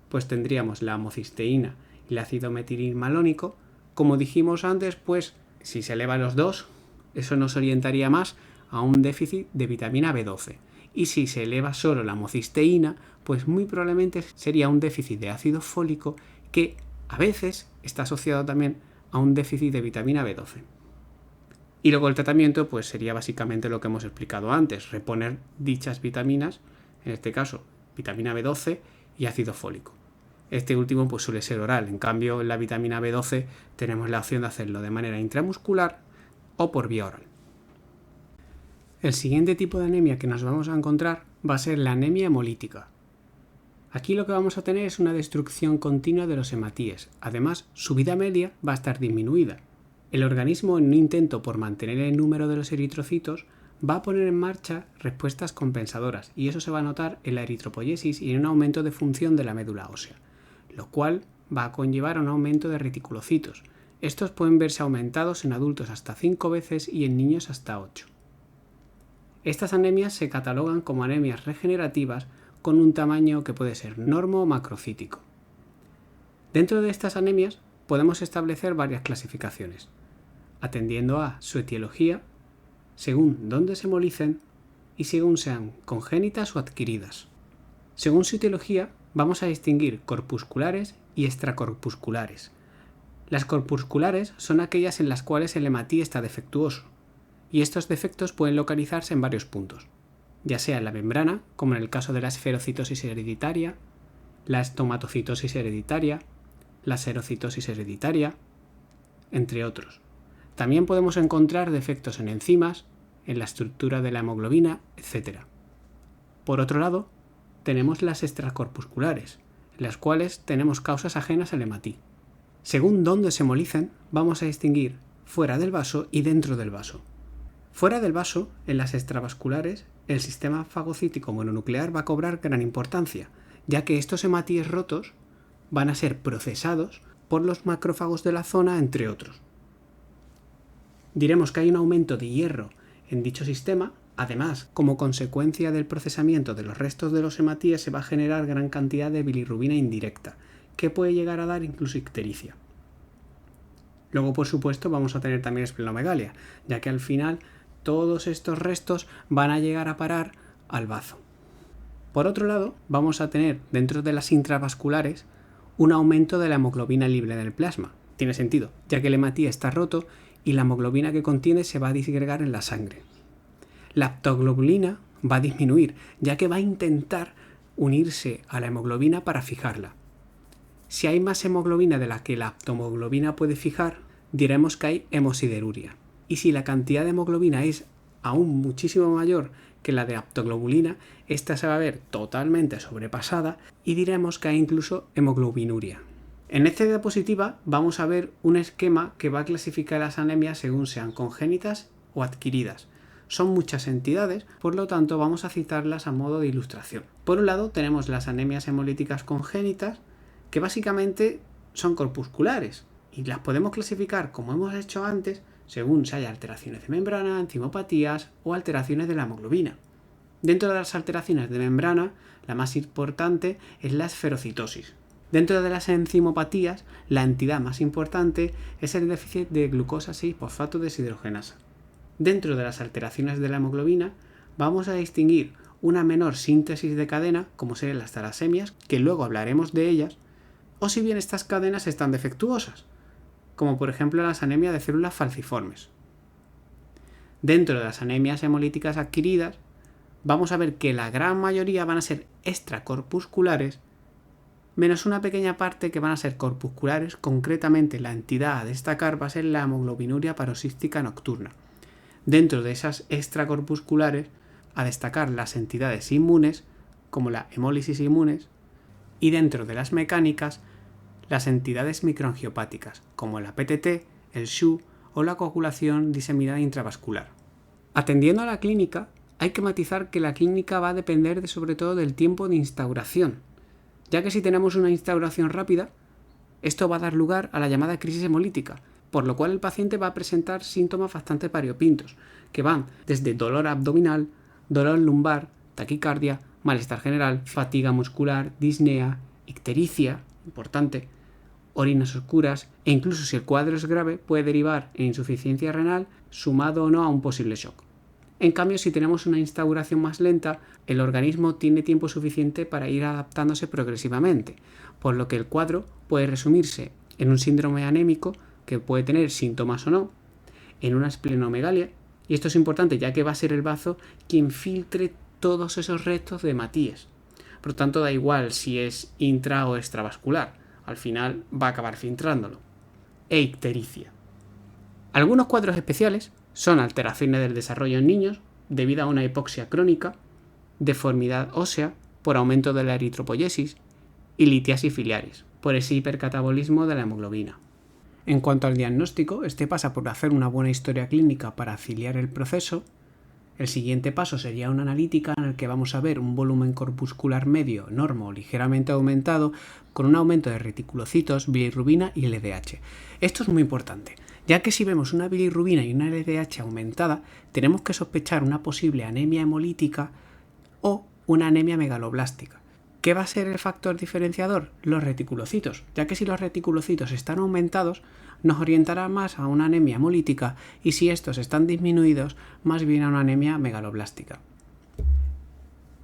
pues tendríamos la homocisteína y el ácido metilmalónico. Como dijimos antes, pues si se elevan los dos, eso nos orientaría más a un déficit de vitamina B12. Y si se eleva solo la homocisteína, pues muy probablemente sería un déficit de ácido fólico que a veces está asociado también a un déficit de vitamina B12. Y luego el tratamiento pues sería básicamente lo que hemos explicado antes, reponer dichas vitaminas, en este caso vitamina B12 y ácido fólico. Este último pues suele ser oral, en cambio en la vitamina B12 tenemos la opción de hacerlo de manera intramuscular o por vía oral. El siguiente tipo de anemia que nos vamos a encontrar va a ser la anemia hemolítica. Aquí lo que vamos a tener es una destrucción continua de los hematíes, además su vida media va a estar disminuida. El organismo, en un intento por mantener el número de los eritrocitos, va a poner en marcha respuestas compensadoras y eso se va a notar en la eritropoyesis y en un aumento de función de la médula ósea, lo cual va a conllevar a un aumento de reticulocitos. Estos pueden verse aumentados en adultos hasta 5 veces y en niños hasta 8. Estas anemias se catalogan como anemias regenerativas con un tamaño que puede ser normo o macrocítico. Dentro de estas anemias podemos establecer varias clasificaciones, atendiendo a su etiología, según dónde se hemolicen y según sean congénitas o adquiridas. Según su etiología, vamos a distinguir corpusculares y extracorpusculares. Las corpusculares son aquellas en las cuales el hematí está defectuoso, y estos defectos pueden localizarse en varios puntos, ya sea en la membrana, como en el caso de la esferocitosis hereditaria, la estomatocitosis hereditaria, la serocitosis hereditaria, entre otros. También podemos encontrar defectos en enzimas, en la estructura de la hemoglobina, etc. Por otro lado, tenemos las extracorpusculares, en las cuales tenemos causas ajenas al hematí. Según dónde se hemolicen, vamos a distinguir fuera del vaso y dentro del vaso. Fuera del vaso, en las extravasculares, el sistema fagocítico mononuclear va a cobrar gran importancia, ya que estos hematíes rotos van a ser procesados por los macrófagos de la zona, entre otros. Diremos que hay un aumento de hierro en dicho sistema. Además, como consecuencia del procesamiento de los restos de los hematíes, se va a generar gran cantidad de bilirrubina indirecta, que puede llegar a dar incluso ictericia. Luego, por supuesto, vamos a tener también esplenomegalia, ya que al final todos estos restos van a llegar a parar al bazo. Por otro lado, vamos a tener dentro de las intravasculares un aumento de la hemoglobina libre del plasma. Tiene sentido, ya que el hematí está roto y la hemoglobina que contiene se va a disgregar en la sangre. La aptoglobulina va a disminuir, ya que va a intentar unirse a la hemoglobina para fijarla. Si hay más hemoglobina de la que la aptomoglobina puede fijar, diremos que hay hemosideruria. Y si la cantidad de hemoglobina es aún muchísimo mayor que la de aptoglobulina, esta se va a ver totalmente sobrepasada y diremos que hay incluso hemoglobinuria. En esta diapositiva vamos a ver un esquema que va a clasificar las anemias según sean congénitas o adquiridas. Son muchas entidades, por lo tanto vamos a citarlas a modo de ilustración. Por un lado tenemos las anemias hemolíticas congénitas, que básicamente son corpusculares y las podemos clasificar, como hemos hecho antes, según si hay alteraciones de membrana, enzimopatías o alteraciones de la hemoglobina. Dentro de las alteraciones de membrana, la más importante es la esferocitosis. Dentro de las enzimopatías, la entidad más importante es el déficit de glucosa 6-fosfato deshidrogenasa. Dentro de las alteraciones de la hemoglobina, vamos a distinguir una menor síntesis de cadena, como serían las talasemias, que luego hablaremos de ellas, o si bien estas cadenas están defectuosas, como por ejemplo las anemias de células falciformes. Dentro de las anemias hemolíticas adquiridas, vamos a ver que la gran mayoría van a ser extracorpusculares, menos una pequeña parte que van a ser corpusculares. Concretamente, la entidad a destacar va a ser la hemoglobinuria paroxística nocturna. Dentro de esas extracorpusculares, a destacar las entidades inmunes, como la hemólisis inmunes, y dentro de las mecánicas, las entidades microangiopáticas, como la PTT, el SHU o la coagulación diseminada intravascular. Atendiendo a la clínica, hay que matizar que la clínica va a depender sobre todo del tiempo de instauración, ya que si tenemos una instauración rápida, esto va a dar lugar a la llamada crisis hemolítica, por lo cual el paciente va a presentar síntomas bastante variopintos, que van desde dolor abdominal, dolor lumbar, taquicardia, malestar general, fatiga muscular, disnea, ictericia, importante, orinas oscuras, e incluso si el cuadro es grave puede derivar en insuficiencia renal sumado o no a un posible shock. En cambio, si tenemos una instauración más lenta, el organismo tiene tiempo suficiente para ir adaptándose progresivamente, por lo que el cuadro puede resumirse en un síndrome anémico que puede tener síntomas o no, en una esplenomegalia, y esto es importante ya que va a ser el bazo quien filtre todos esos restos de hematíes. Por lo tanto, da igual si es intra o extravascular, al final va a acabar filtrándolo. E ictericia. Algunos cuadros especiales son alteraciones del desarrollo en niños debido a una hipoxia crónica, deformidad ósea por aumento de la eritropoyesis y litiasis filiaris por ese hipercatabolismo de la hemoglobina. En cuanto al diagnóstico, este pasa por hacer una buena historia clínica para afiliar el proceso. El siguiente paso sería una analítica en el que vamos a ver un volumen corpuscular medio, normo o ligeramente aumentado, con un aumento de reticulocitos, bilirrubina y LDH. Esto es muy importante, ya que si vemos una bilirrubina y una LDH aumentada, tenemos que sospechar una posible anemia hemolítica o una anemia megaloblástica. ¿Qué va a ser el factor diferenciador? Los reticulocitos, ya que si los reticulocitos están aumentados, nos orientará más a una anemia hemolítica y si estos están disminuidos, más bien a una anemia megaloblástica.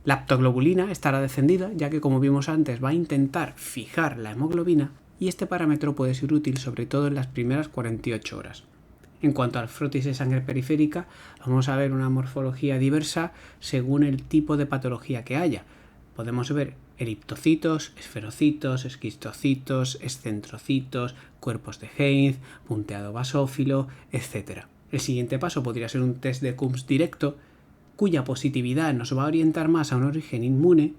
La aptoglobulina estará descendida, ya que como vimos antes va a intentar fijar la hemoglobina y este parámetro puede ser útil sobre todo en las primeras 48 horas. En cuanto al frotis de sangre periférica, vamos a ver una morfología diversa según el tipo de patología que haya. Podemos ver eriptocitos, esferocitos, esquistocitos, excentrocitos, cuerpos de Heinz, punteado basófilo, etc. El siguiente paso podría ser un test de Coombs directo, cuya positividad nos va a orientar más a un origen inmune,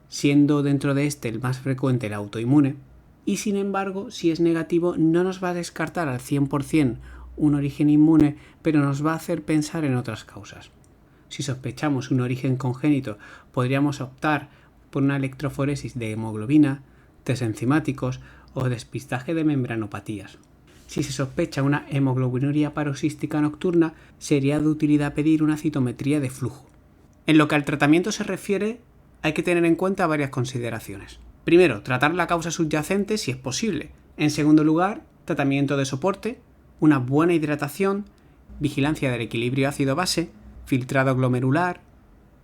siendo dentro de este el más frecuente el autoinmune, y sin embargo, si es negativo, no nos va a descartar al 100% un origen inmune, pero nos va a hacer pensar en otras causas. Si sospechamos un origen congénito, podríamos optar por una electroforesis de hemoglobina, test enzimáticos o despistaje de membranopatías. Si se sospecha una hemoglobinuria paroxística nocturna, sería de utilidad pedir una citometría de flujo. En lo que al tratamiento se refiere, hay que tener en cuenta varias consideraciones. Primero, tratar la causa subyacente si es posible. En segundo lugar, tratamiento de soporte, una buena hidratación, vigilancia del equilibrio ácido-base, filtrado glomerular,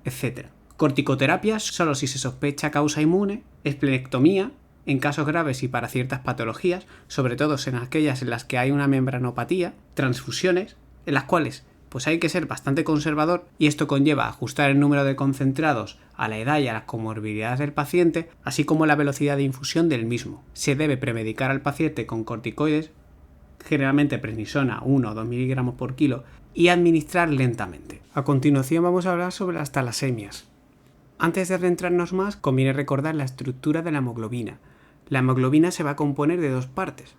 etc. Corticoterapias solo si se sospecha causa inmune, esplenectomía, en casos graves y para ciertas patologías, sobre todo en aquellas en las que hay una membranopatía, transfusiones, en las cuales pues hay que ser bastante conservador y esto conlleva ajustar el número de concentrados a la edad y a las comorbilidades del paciente, así como la velocidad de infusión del mismo. Se debe premedicar al paciente con corticoides, generalmente prednisona 1 o 2 mg por kilo, y administrar lentamente. A continuación vamos a hablar sobre las talasemias. Antes de adentrarnos más, conviene recordar la estructura de la hemoglobina. La hemoglobina se va a componer de dos partes.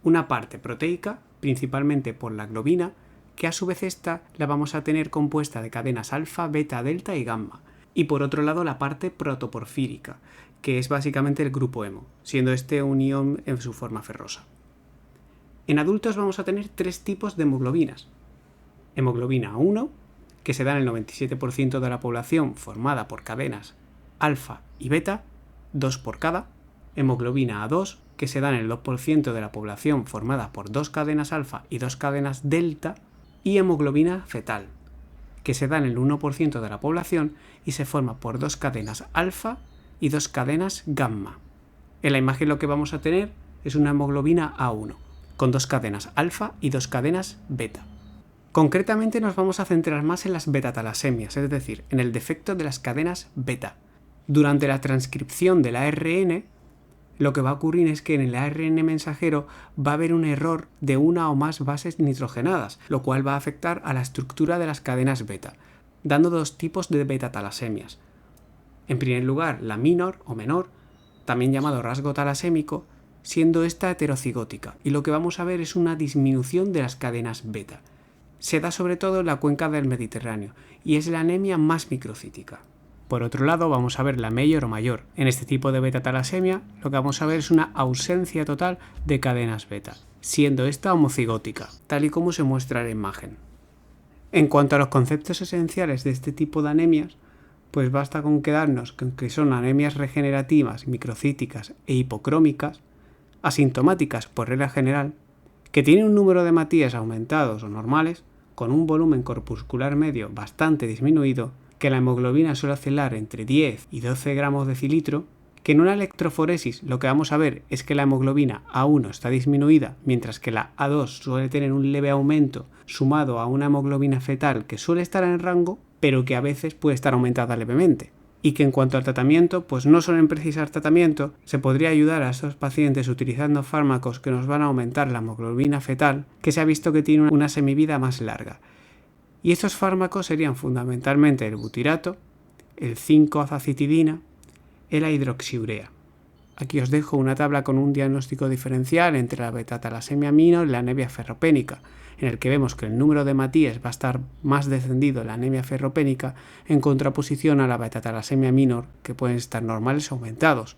Una parte proteica, principalmente por la globina, que a su vez esta la vamos a tener compuesta de cadenas alfa, beta, delta y gamma. Y por otro lado la parte protoporfírica, que es básicamente el grupo hemo, siendo este un ion en su forma ferrosa. En adultos vamos a tener tres tipos de hemoglobinas. Hemoglobina 1, que se da en el 97% de la población formada por cadenas alfa y beta, 2 por cada. Hemoglobina A2, que se da en el 2% de la población formada por 2 cadenas alfa y 2 cadenas delta. Y hemoglobina fetal, que se da en el 1% de la población y se forma por 2 cadenas alfa y 2 cadenas gamma. En la imagen lo que vamos a tener es una hemoglobina A1, con 2 cadenas alfa y 2 cadenas beta. Concretamente nos vamos a centrar más en las beta-talasemias, es decir, en el defecto de las cadenas beta. Durante la transcripción del ARN, lo que va a ocurrir es que en el ARN mensajero va a haber un error de una o más bases nitrogenadas, lo cual va a afectar a la estructura de las cadenas beta, dando dos tipos de beta-talasemias. En primer lugar, la minor o menor, también llamado rasgo talasémico, siendo esta heterocigótica, y lo que vamos a ver es una disminución de las cadenas beta. Se da sobre todo en la cuenca del Mediterráneo, y es la anemia más microcítica. Por otro lado, vamos a ver la mayor o mayor. En este tipo de beta-talasemia, lo que vamos a ver es una ausencia total de cadenas beta, siendo esta homocigótica, tal y como se muestra en la imagen. En cuanto a los conceptos esenciales de este tipo de anemias, pues basta con quedarnos con que son anemias regenerativas, microcíticas e hipocrómicas, asintomáticas por regla general, que tienen un número de hematías aumentados o normales, con un volumen corpuscular medio bastante disminuido, que la hemoglobina suele oscilar entre 10 y 12 gramos decilitro, que en una electroforesis lo que vamos a ver es que la hemoglobina A1 está disminuida, mientras que la A2 suele tener un leve aumento sumado a una hemoglobina fetal que suele estar en el rango, pero que a veces puede estar aumentada levemente. Y que en cuanto al tratamiento, pues no suelen precisar tratamiento, se podría ayudar a estos pacientes utilizando fármacos que nos van a aumentar la hemoglobina fetal, que se ha visto que tiene una semivida más larga. Y estos fármacos serían fundamentalmente el butirato, el 5-azacitidina y la hidroxiurea. Aquí os dejo una tabla con un diagnóstico diferencial entre la beta-talasemia minor y la anemia ferropénica, en el que vemos que el número de hematías va a estar más descendido en la anemia ferropénica en contraposición a la beta-talasemia minor, que pueden estar normales o aumentados.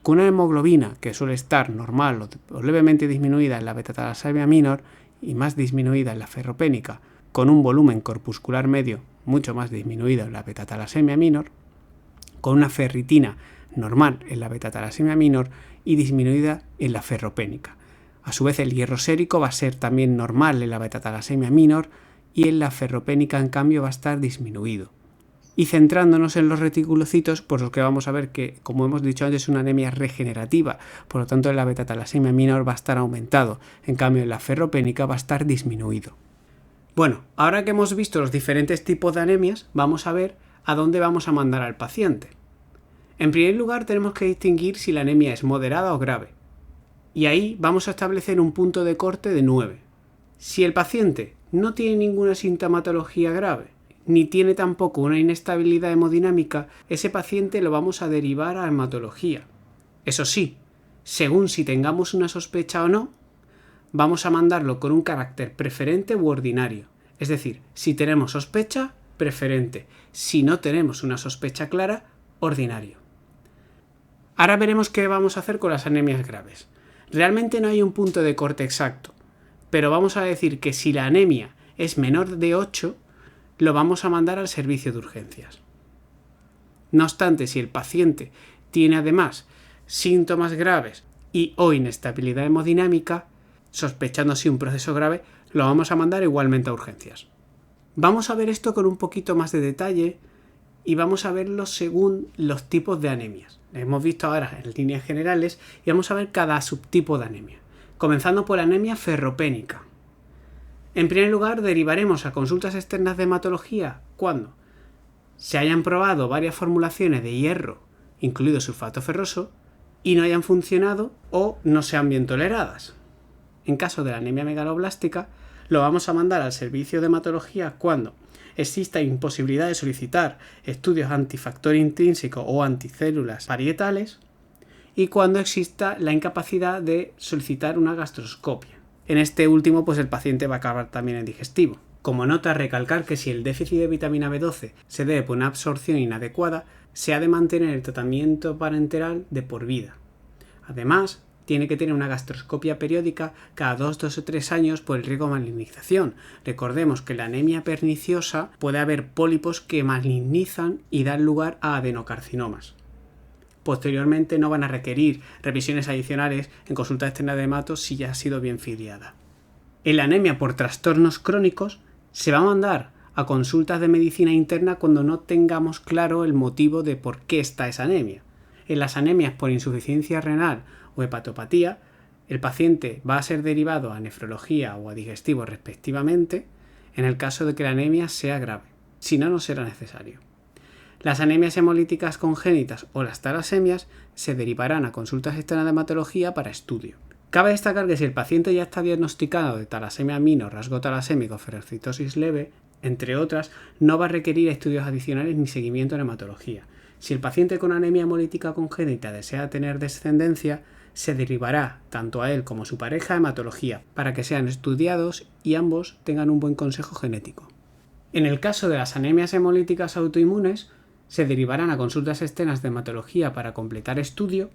Con una hemoglobina que suele estar normal o levemente disminuida en la beta-talasemia minor y más disminuida en la ferropénica, con un volumen corpuscular medio mucho más disminuido en la beta-talasemia minor, con una ferritina normal en la beta-talasemia minor y disminuida en la ferropénica. A su vez, el hierro sérico va a ser también normal en la beta-talasemia minor y en la ferropénica, en cambio, va a estar disminuido. Y centrándonos en los reticulocitos, pues lo que vamos a ver que, como hemos dicho antes, es una anemia regenerativa, por lo tanto en la beta-talasemia minor va a estar aumentado, en cambio en la ferropénica va a estar disminuido. Bueno, ahora que hemos visto los diferentes tipos de anemias, vamos a ver a dónde vamos a mandar al paciente. En primer lugar, tenemos que distinguir si la anemia es moderada o grave. Y ahí vamos a establecer un punto de corte de 9. Si el paciente no tiene ninguna sintomatología grave, ni tiene tampoco una inestabilidad hemodinámica, ese paciente lo vamos a derivar a hematología. Eso sí, según si tengamos una sospecha o no, vamos a mandarlo con un carácter preferente u ordinario. Es decir, si tenemos sospecha, preferente. Si no tenemos una sospecha clara, ordinario. Ahora veremos qué vamos a hacer con las anemias graves. Realmente no hay un punto de corte exacto, pero vamos a decir que si la anemia es menor de 8, lo vamos a mandar al servicio de urgencias. No obstante, si el paciente tiene además síntomas graves y o inestabilidad hemodinámica, sospechando así un proceso grave, lo vamos a mandar igualmente a urgencias. Vamos a ver esto con un poquito más de detalle y vamos a verlo según los tipos de anemias. Hemos visto ahora en líneas generales y vamos a ver cada subtipo de anemia. Comenzando por la anemia ferropénica. En primer lugar, derivaremos a consultas externas de hematología cuando se hayan probado varias formulaciones de hierro, incluido sulfato ferroso, y no hayan funcionado o no sean bien toleradas. En caso de la anemia megaloblástica, Lo vamos a mandar al servicio de hematología cuando exista imposibilidad de solicitar estudios antifactor intrínseco o anticélulas parietales y cuando exista la incapacidad de solicitar una gastroscopia. En este último, pues el paciente va a acabar también en digestivo. Como nota, recalcar que si el déficit de vitamina B12 se debe por una absorción inadecuada, se ha de mantener el tratamiento parenteral de por vida. Además, tiene que tener una gastroscopia periódica cada 2 o 3 años por el riesgo de malignización. Recordemos que en la anemia perniciosa puede haber pólipos que malignizan y dan lugar a adenocarcinomas. Posteriormente no van a requerir revisiones adicionales en consulta externa de hemato si ya ha sido bien filiada. En la anemia por trastornos crónicos se va a mandar a consultas de medicina interna cuando no tengamos claro el motivo de por qué está esa anemia. En las anemias por insuficiencia renal o hepatopatía, el paciente va a ser derivado a nefrología o a digestivo respectivamente en el caso de que la anemia sea grave. Si no, no será necesario. Las anemias hemolíticas congénitas o las talasemias se derivarán a consultas externas de hematología para estudio. Cabe destacar que si el paciente ya está diagnosticado de talasemia amino, rasgo talasémico, ferocitosis leve, entre otras, no va a requerir estudios adicionales ni seguimiento en hematología. Si el paciente con anemia hemolítica congénita desea tener descendencia, se derivará tanto a él como a su pareja a hematología para que sean estudiados y ambos tengan un buen consejo genético. En el caso de las anemias hemolíticas autoinmunes, se derivarán a consultas externas de hematología para completar estudio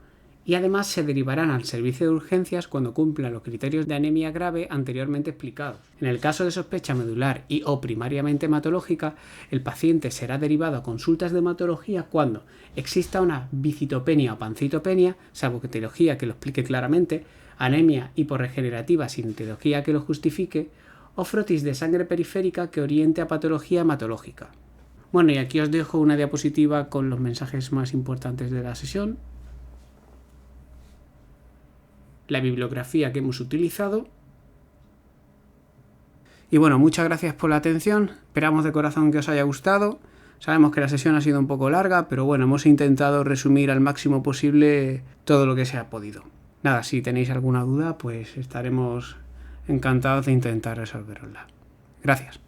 y además se derivarán al servicio de urgencias cuando cumplan los criterios de anemia grave anteriormente explicados. En el caso de sospecha medular y o primariamente hematológica, el paciente será derivado a consultas de hematología cuando exista una bicitopenia o pancitopenia, salvo que etiología que lo explique claramente, anemia hiporregenerativa sin etiología que lo justifique, o frotis de sangre periférica que oriente a patología hematológica. Bueno, y aquí os dejo una diapositiva con los mensajes más importantes de la sesión, la bibliografía que hemos utilizado. Y bueno, muchas gracias por la atención, esperamos de corazón que os haya gustado. Sabemos que la sesión ha sido un poco larga, pero bueno, hemos intentado resumir al máximo posible todo lo que se ha podido. Nada, si tenéis alguna duda, pues estaremos encantados de intentar resolverosla. Gracias.